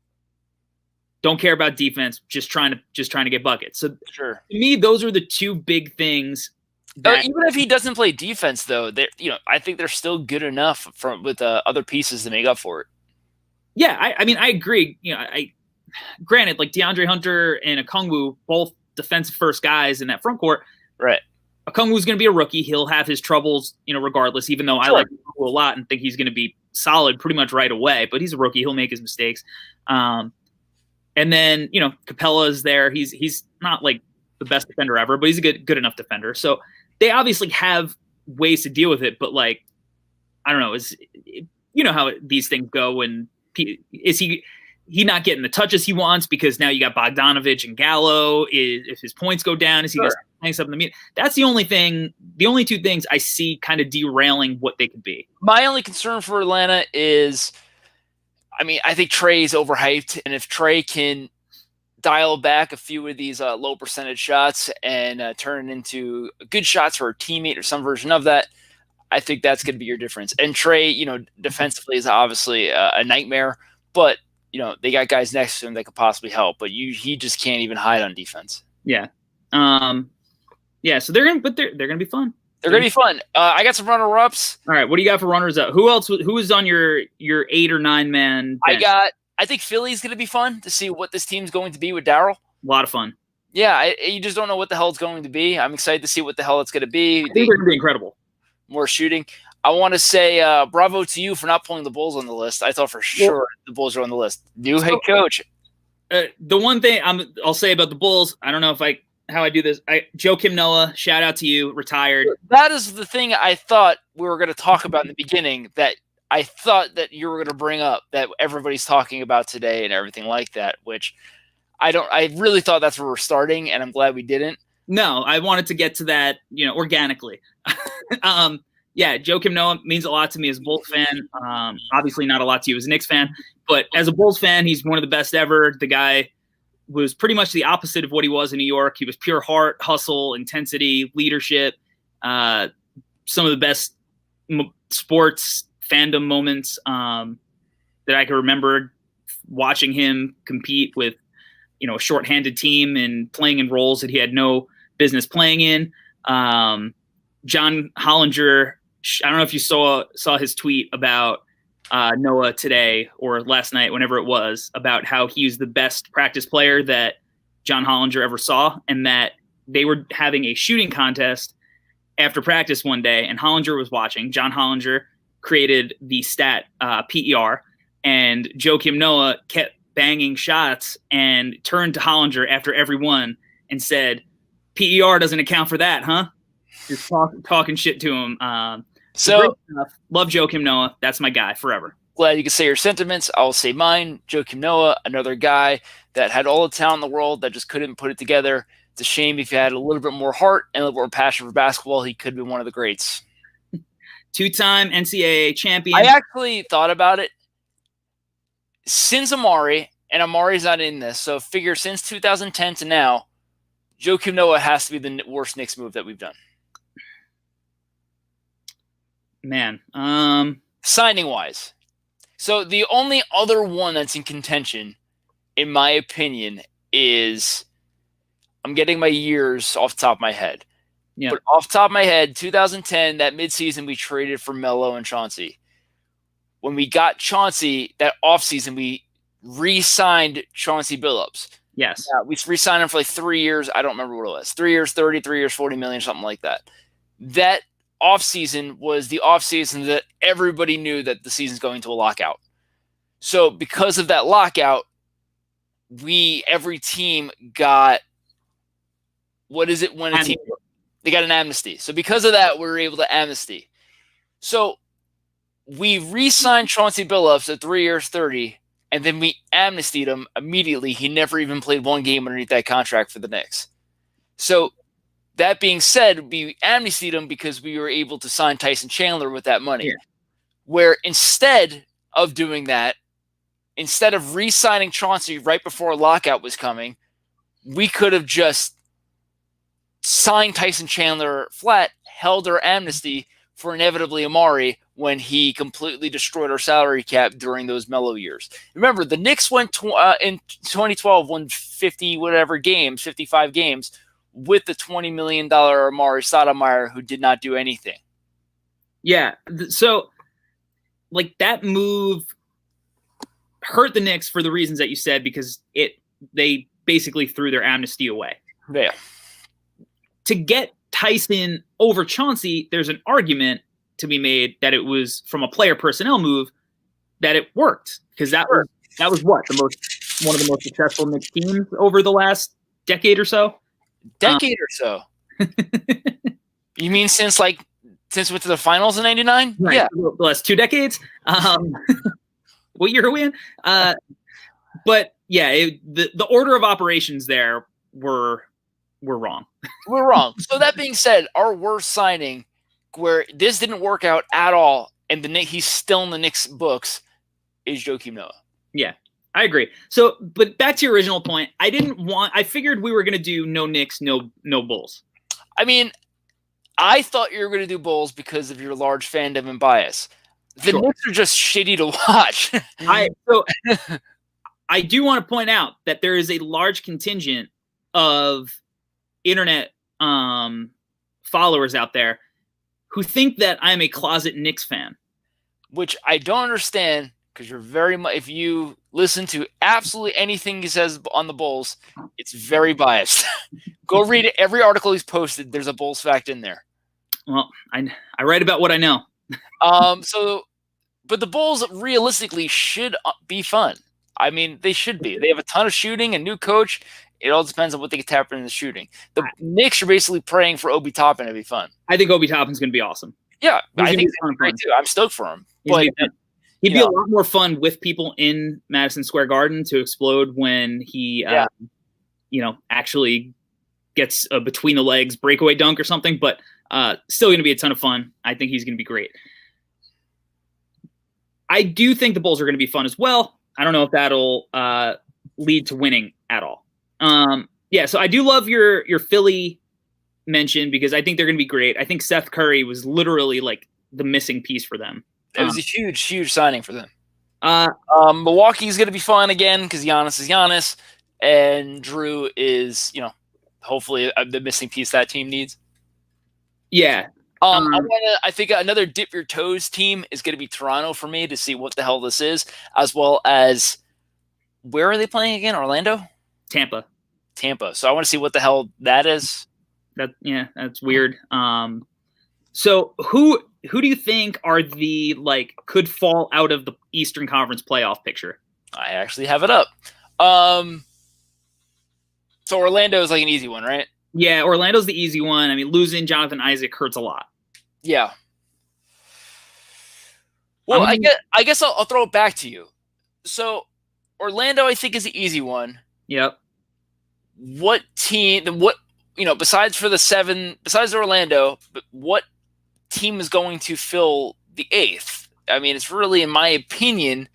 Don't care about defense, just trying to get buckets. So sure. To me, those are the 2 big things. Even if he doesn't play defense, though, I think they're still good enough with other pieces to make up for it. Yeah, I mean, I agree. Granted, like DeAndre Hunter and Okongwu, both defensive first guys in that front court. Right. Okongwu's going to be a rookie. He'll have his troubles, regardless, even though I like Okongwu a lot and think he's going to be solid pretty much right away, but he's a rookie. He'll make his mistakes. And then, Capella is there. He's not like the best defender ever, but he's a good enough defender. So they obviously have ways to deal with it, but like, I don't know, how these things go when is he not getting the touches he wants because now you got Bogdanovich and Gallo. If his points go down, is he just playing something to meet? That's the only 2 things I see kind of derailing what they could be. My only concern for Atlanta is, I think Trey's overhyped, and if Trey can dial back a few of these low percentage shots and turn it into good shots for a teammate or some version of that, I think that's going to be your difference. And Trey, defensively is obviously a nightmare, but they got guys next to him that could possibly help, but he just can't even hide on defense. Yeah. So they're going to be fun. They're going to be fun. I got some runner-ups. All right. What do you got for runners-up? Who is on your 8 or 9 man bench? I think Philly's going to be fun to see what this team's going to be with Daryl. A lot of fun. Yeah. You just don't know what the hell it's going to be. I'm excited to see what the hell it's going to be. I think they're going to be incredible. More shooting. I want to say bravo to you for not pulling the Bulls on the list. I thought for sure the Bulls are on the list. New head coach. The one thing I'll say about the Bulls, I don't know how I do this. Joakim Noah, shout out to you, retired. That is the thing I thought we were going to talk about in the beginning, that I thought that you were going to bring up, that everybody's talking about today and everything like that, which I really thought that's where we're starting, and I'm glad we didn't. No, I wanted to get to that, organically. Yeah, Joakim Noah means a lot to me as a Bulls fan. Obviously not a lot to you as a Knicks fan, but as a Bulls fan, he's one of the best ever. The guy was pretty much the opposite of what he was in New York. He was pure heart, hustle, intensity, leadership, some of the best sports fandom moments that I can remember, watching him compete with, a shorthanded team and playing in roles that he had no business playing in. John Hollinger, I don't know if you saw his tweet about Noah today or last night, whenever it was, about how he was the best practice player that John Hollinger ever saw, and that they were having a shooting contest, after practice one day, and Hollinger was watching. John Hollinger created the stat PER, and Joakim Noah kept banging shots and turned to Hollinger after every one and said, PER doesn't account for that, huh? Just talking shit to him. So love Joakim Noah. That's my guy forever. Glad you can say your sentiments. I'll say mine. Joakim Noah, another guy that had all the talent in the world that just couldn't put it together. It's a shame. If he had a little bit more heart and a little more passion for basketball, he could have been one of the greats. Two-time NCAA champion. I actually thought about it. Since Amari, and Amari's not in this, so figure since 2010 to now, Joakim Noah has to be the worst Knicks move that we've done. Man. Signing-wise. So the only other one that's in contention, in my opinion, is I'm getting my years off the top of my head. Yeah. But off the top of my head, 2010, that midseason, we traded for Melo and Chauncey. When we got Chauncey, that offseason, we re-signed Chauncey Billups. Yes. We re-signed him for like 3 years. I don't remember what it was. 3 years, 30, 3 years, 40 million, something like that. That offseason was the offseason that everybody knew that the season's going to a lockout. So because of that lockout, every team got, what is it when a team, they got an amnesty. So because of that, we were able to amnesty. So we re-signed Chauncey Billups at 3 years, 30, and then we amnestied him immediately. He never even played one game underneath that contract for the Knicks. So that being said, we amnestied him because we were able to sign Tyson Chandler with that money. Yeah. Where instead of doing that, instead of re-signing Chauncey right before a lockout was coming, we could have just signed Tyson Chandler flat, held our amnesty for inevitably Amari when he completely destroyed our salary cap during those Melo years. Remember, the Knicks went in 2012, won 55 games, with the $20 million Amari Stoudemire, who did not do anything. Yeah, so like that move hurt the Knicks for the reasons that you said, because they basically threw their amnesty away. Yeah. To get Tyson over Chauncey, there's an argument to be made that it was from a player personnel move that it worked, because that was what one of the most successful Knicks teams over the last decade or so. You mean since we went to the finals in '99? Right. Yeah, the last 2 decades. What year are we in? But yeah, the order of operations there were wrong. We're wrong. So that being said, our worst signing, where this didn't work out at all, and he's still in the Knicks books, is Joakim Noah. Yeah. I agree. So, but back to your original point, I figured we were going to do no Knicks, no Bulls. I mean, I thought you were going to do Bulls because of your large fandom and bias. The Knicks are just shitty to watch. I do want to point out that there is a large contingent of internet followers out there who think that I'm a closet Knicks fan. Which I don't understand, because you're very much, if you listen to absolutely anything he says on the Bulls, it's very biased. Go read it. Every article he's posted, there's a Bulls fact in there. Well, I write about what I know. But the Bulls realistically should be fun. I mean, they should be. They have a ton of shooting, a new coach. It all depends on what they can tap in the shooting. The Knicks are basically praying for Obi Toppin to be fun. I think Obi Toppin's going to be awesome. Yeah, I think he's great too. I'm stoked for him. But he'd be a lot more fun with people in Madison Square Garden to explode when he, actually gets a between the legs breakaway dunk or something. But still going to be a ton of fun. I think he's going to be great. I do think the Bulls are going to be fun as well. I don't know if that'll lead to winning at all. So I do love your Philly mention, because I think they're going to be great. I think Seth Curry was literally like the missing piece for them. It was a huge, huge signing for them. Milwaukee's going to be fun again because Giannis is Giannis, and Drew is, hopefully the missing piece that team needs. Yeah. I think another dip your toes team is going to be Toronto for me, to see what the hell this is, as well as, where are they playing again? Orlando? Tampa. So I want to see what the hell that is. That's weird. So who do you think are the could fall out of the Eastern Conference playoff picture? I actually have it up. So Orlando is like an easy one, right? Yeah, Orlando's the easy one. I mean, losing Jonathan Isaac hurts a lot. Yeah. Well, I guess I'll throw it back to you. So Orlando, I think, is the easy one. Yep. What team? Besides Orlando, but what team is going to fill the 8th? I mean, it's really, in my opinion,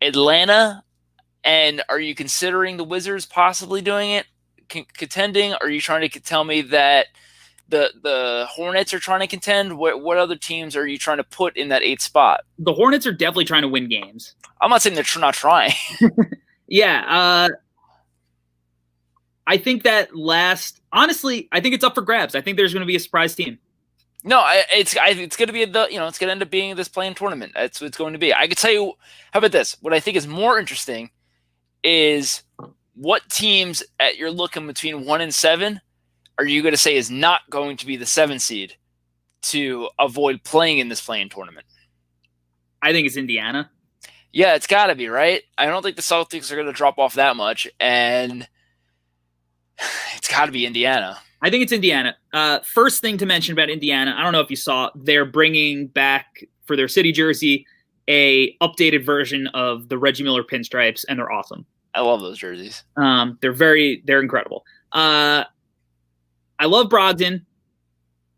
Atlanta. And are you considering the Wizards possibly doing it, contending? Are you trying to tell me that the Hornets are trying to contend? What other teams are you trying to put in that 8th spot? The Hornets are definitely trying to win games. I'm not saying they're not trying. Yeah. I think that honestly, I think it's up for grabs. I think there's going to be a surprise team. No, it's going to be it's going to end up being this play-in tournament. That's what it's going to be. I could tell you, how about this? What I think is more interesting is what teams you're looking between 1 and 7 are you going to say is not going to be the 7 seed to avoid playing in this play-in tournament? I think it's Indiana. Yeah, it's got to be, right? I don't think the Celtics are going to drop off that much, and it's got to be Indiana. I think it's Indiana. First thing to mention about Indiana, I don't know if you saw, they're bringing back for their city jersey a updated version of the Reggie Miller pinstripes, and they're awesome. I love those jerseys. They're incredible. I love Brogdon.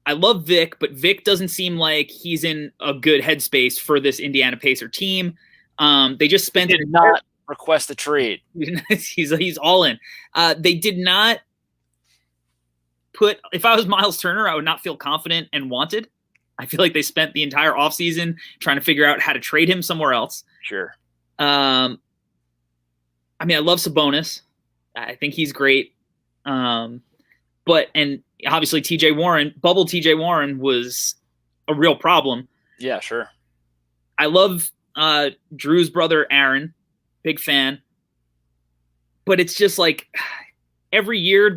I love Vic, but Vic doesn't seem like he's in a good headspace for this Indiana Pacer team. They just spent did not request a trade. He's all in. They did not put. If I was Miles Turner, I would not feel confident and wanted. I feel like they spent the entire offseason trying to figure out how to trade him somewhere else. Sure. I mean, I love Sabonis. I think he's great. And obviously Bubble TJ Warren was a real problem. Yeah, sure. I love Drew's brother, Aaron. Big fan. But it's just like every year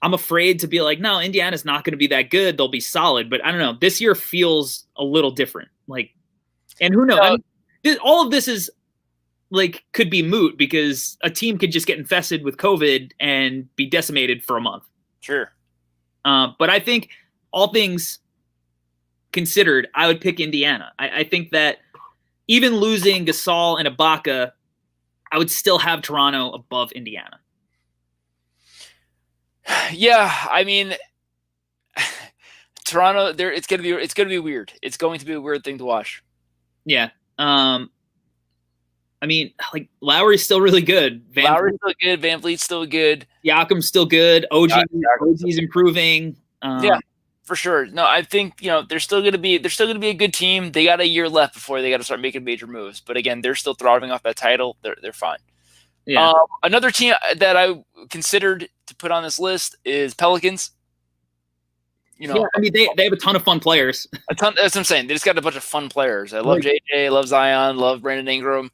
I'm afraid to be like, no, Indiana's not going to be that good. They'll be solid. But I don't know. This year feels a little different. And who knows? All of this is could be moot because a team could just get infested with COVID and be decimated for a month. Sure. But I think all things considered, I would pick Indiana. I think that even losing Gasol and Ibaka, I would still have Toronto above Indiana. Yeah, I mean, Toronto. It's gonna be weird. It's going to be a weird thing to watch. Yeah. I mean, Lowry's still really good. Lowry's still good. Van Vliet's still good. Siakam's still good. OG's improving. Yeah, for sure. No, I think they're still gonna be a good team. They got a year left before they got to start making major moves. But again, they're still thriving off that title. They're fine. Yeah. Another team that I considered to put on this list is Pelicans. Yeah, I mean they have a ton of fun players. That's what I'm saying. They just got a bunch of fun players. I love JJ, love Zion, love Brandon Ingram.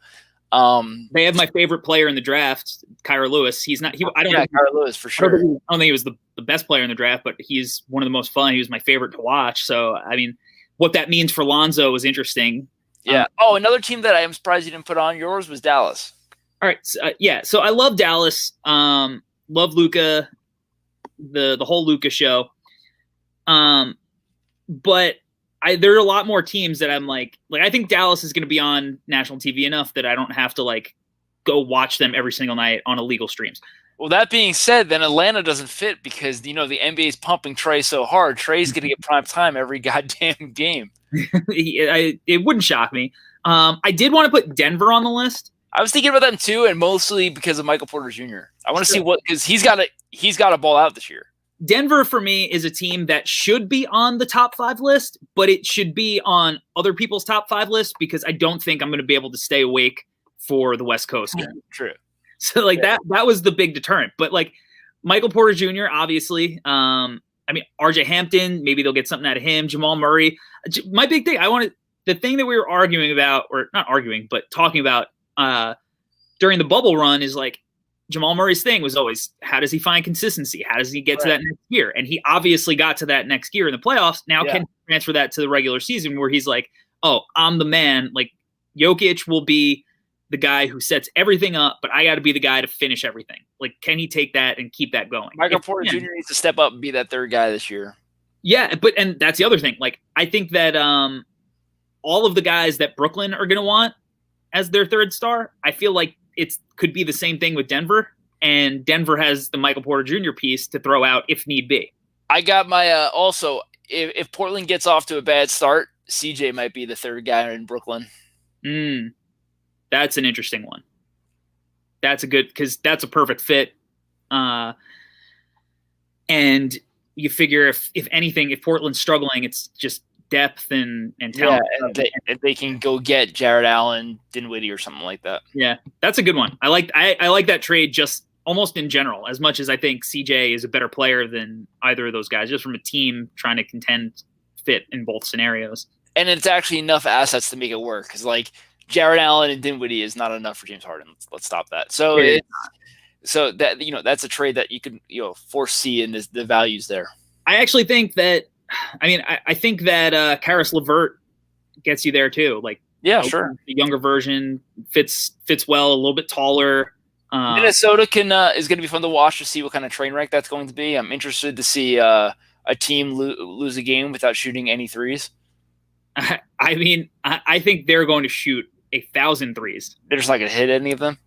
They have my favorite player in the draft, Kyra Lewis. He's not. Kyra Lewis for sure. I don't think he was the best player in the draft, but he's one of the most fun. He was my favorite to watch. So I mean, what that means for Lonzo was interesting. Yeah. Another team that I am surprised you didn't put on yours was Dallas. All right. So I love Dallas. Love Luka, the whole Luka show. But there are a lot more teams that I'm like I think Dallas is going to be on national TV enough that I don't have to go watch them every single night on illegal streams. Well, that being said, then Atlanta doesn't fit because the NBA is pumping Trey so hard. Trey's going to get prime time every goddamn game. It wouldn't shock me. I did want to put Denver on the list. I was thinking about them too, and mostly because of Michael Porter Jr. I want to see because he's got to ball out this year. Denver for me is a team that should be on the top 5 list, but it should be on other people's top 5 list because I don't think I'm going to be able to stay awake for the West Coast game. True. So that was the big deterrent. But Michael Porter Jr. obviously, I mean RJ Hampton, maybe they'll get something out of him. Jamal Murray. My big thing, the thing that we were arguing about, or not arguing, but talking about during the bubble run is Jamal Murray's thing was always, how does he find consistency? How does he get to that next year? And he obviously got to that next year in the playoffs. Now can he transfer that to the regular season where he's like, oh, I'm the man. Like Jokic will be the guy who sets everything up, but I got to be the guy to finish everything. Like, can he take that and keep that going? Michael Porter Jr. needs to step up and be that third guy this year. Yeah, and that's the other thing. Like, I think that all of the guys that Brooklyn are going to want as their third star, I feel like it could be the same thing with Denver, and Denver has the Michael Porter Jr. piece to throw out if need be. I got my also, if Portland gets off to a bad start, CJ might be the third guy in Brooklyn. That's an interesting one. That's a good, because that's a perfect fit. And you figure if anything, if Portland's struggling, it's just depth and talent. Yeah, and they can go get Jared Allen, Dinwiddie, or something like that. Yeah, that's a good one. I like that trade just almost in general, as much as I think CJ is a better player than either of those guys, just from a team trying to contend fit in both scenarios. And it's actually enough assets to make it work, because like Jared Allen and Dinwiddie is not enough for James Harden. Let's stop that. So so that, that's a trade that you can foresee in the values there. I actually think that, I think that Karis LeVert gets you there too. Like, yeah, sure. The younger version fits well, a little bit taller. Minnesota is going to be fun to watch to see what kind of train wreck that's going to be. I'm interested to see a team lose a game without shooting any threes. I think they're going to shoot 1,000 threes. They're just not going to hit any of them.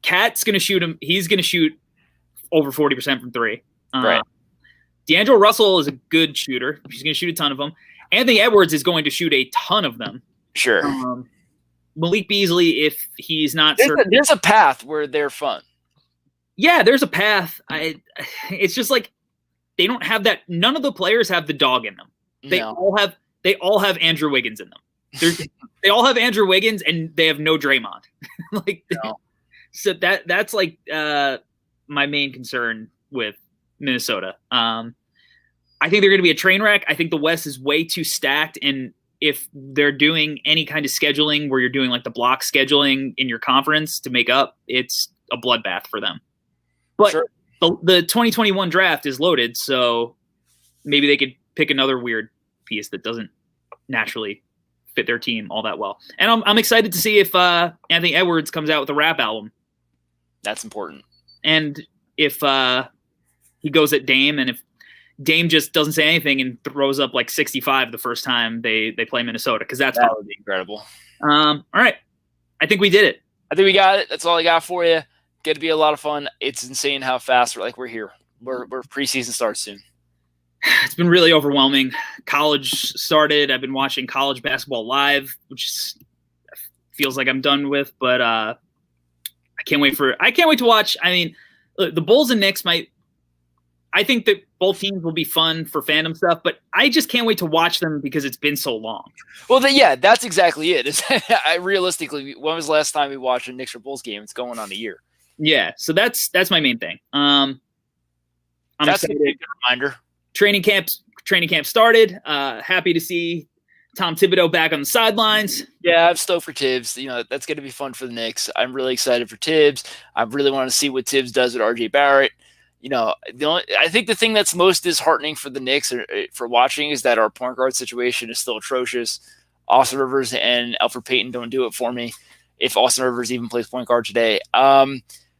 Cat's going to shoot him. He's going to shoot over 40% from three. Right. D'Angelo Russell is a good shooter. He's going to shoot a ton of them. Anthony Edwards is going to shoot a ton of them. Sure. Malik Beasley, if he's not there's a path where they're fun. Yeah, there's a path. It's just like they don't have that. None of the players have the dog in them. They all have Andrew Wiggins in them. They all have Andrew Wiggins, and they have no Draymond. So that's like my main concern with Minnesota. I think they're going to be a train wreck. I think the West is way too stacked, and if they're doing any kind of scheduling where you're doing like the block scheduling in your conference to make up, it's a bloodbath for them. But sure. The 2021 draft is loaded, so maybe they could pick another weird piece that doesn't naturally fit their team all that well. And I'm excited to see if Anthony Edwards comes out with a rap album. That's important. And if he goes at Dame, and if Dame just doesn't say anything and throws up like 65 the first time they play Minnesota, because that would be incredible. All right. I think we did it. I think we got it. That's all I got for you. Going to be a lot of fun. It's insane how fast we're here. We're preseason starts soon. It's been really overwhelming. College started. I've been watching college basketball live, which feels like I'm done with, but I can't wait to watch. The Bulls and Knicks I think that both teams will be fun for fandom stuff, but I just can't wait to watch them because it's been so long. Well, that's exactly it. Realistically, when was the last time we watched a Knicks or Bulls game? It's going on a year. Yeah, so that's my main thing. I'm excited. A good reminder. Training camp started. Happy to see Tom Thibodeau back on the sidelines. Yeah, I'm stoked for Tibbs. That's going to be fun for the Knicks. I'm really excited for Tibbs. I really want to see what Tibbs does with RJ Barrett. I think the thing that's most disheartening for the Knicks for watching is that our point guard situation is still atrocious. Austin Rivers and Elfrid Payton don't do it for me. If Austin Rivers even plays point guard today.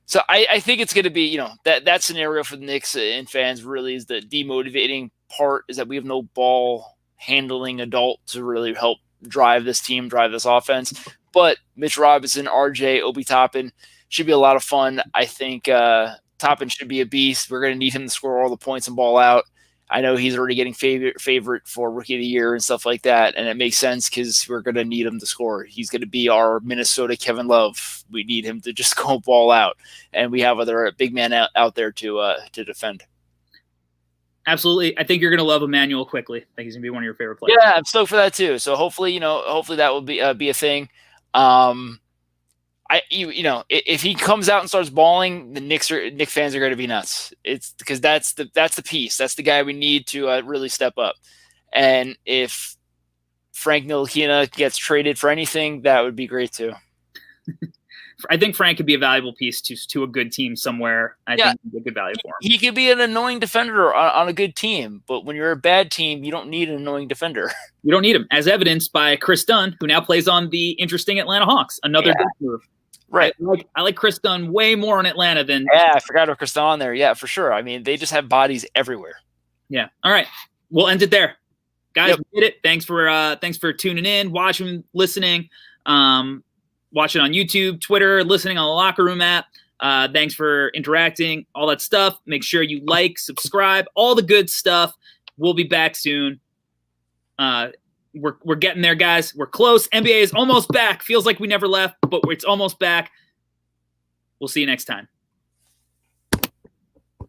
So I think it's going to be, that scenario for the Knicks and fans really is the demotivating part, is that we have no ball handling adult to really help drive this team, drive this offense. But Mitch Robinson, RJ, Obi Toppin should be a lot of fun. I think Toppin should be a beast. We're going to need him to score all the points and ball out. I know he's already getting favorite for Rookie of the Year and stuff like that, and it makes sense because we're going to need him to score. He's going to be our Minnesota Kevin Love. We need him to just go ball out, and we have other big men out there to defend. Absolutely. I think you're going to love Emmanuel Quickley. I think he's going to be one of your favorite players. Yeah, I'm stoked for that too. So hopefully that will be a thing. If he comes out and starts balling, the Knicks fans are going to be nuts. It's because that's the piece. That's the guy we need to really step up. And if Frank Ntilikina gets traded for anything, that would be great too. I think Frank could be a valuable piece to a good team somewhere. I think he'd be a good value for him. He could be an annoying defender on a good team, but when you're a bad team, you don't need an annoying defender. You don't need him, as evidenced by Chris Dunn, who now plays on the interesting Atlanta Hawks. Another good move. Right. I like Chris Dunn way more in Atlanta than. Yeah, I forgot about Chris Dunn on there. Yeah, for sure. I mean, they just have bodies everywhere. Yeah. All right. We'll end it there. Guys, we did it. Thanks for tuning in, watching, listening, watching on YouTube, Twitter, listening on the Locker Room app. Thanks for interacting, all that stuff. Make sure you like, subscribe, all the good stuff. We'll be back soon. We're getting there, guys. We're close. NBA is almost back. Feels like we never left, but it's almost back. We'll see you next time.